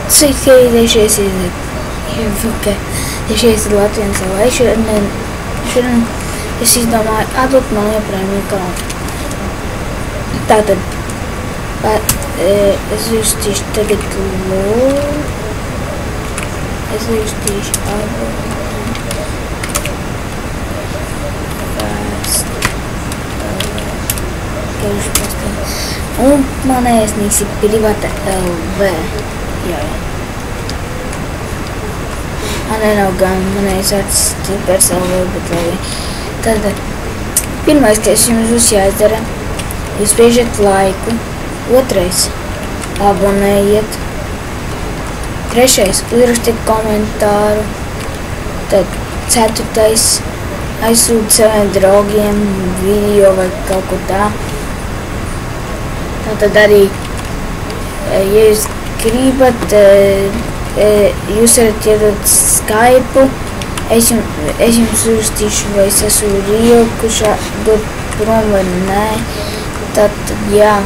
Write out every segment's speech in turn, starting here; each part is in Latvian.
Sveiki, diešies ir Latvijas LV. Šodien es izdomāju atdot man joprojām Nikolai. Tātad, es uzstīšu tagad lūdzu. Es uzstīšu atdot. Un manējais nīks ir privāta LV. Jā. Manē nav gan manējais vārds Kipers LV, bet LV. Tātad, pirmais, kas jums jāizdara, jūs spiežat laiku. Otrais, abonējiet. Trešais, uzrakstiet komentāru. Tad ceturtais, aizsūt saviem draugiem video vai kaut ko tā. Tad arī, ja jūs gribat, jūs varat iedot Skype, es jums uzrakstīšu, vai es esmu Rio, kurš dod prom vai nē. Tātad, jā.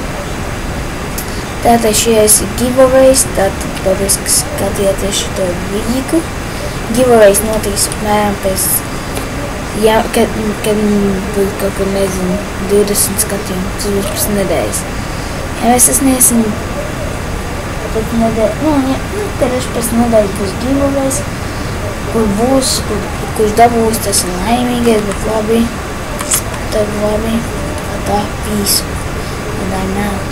Tātad šajais ir giveaways, tātad paldies, ka skatījāties šito video. Giveaways notiks apmēram pēc, jā, kad būs kaut kur, nezinu, 20 skatījumu, tas būs pēc nedēļas. Ja mēs sasniegsim pēc nedēļas, tad pēc nedēļas būs giveaways, kurš dabūs, tas ir laimīgais, bet labi, tad labi, tā, peace, and I'm out.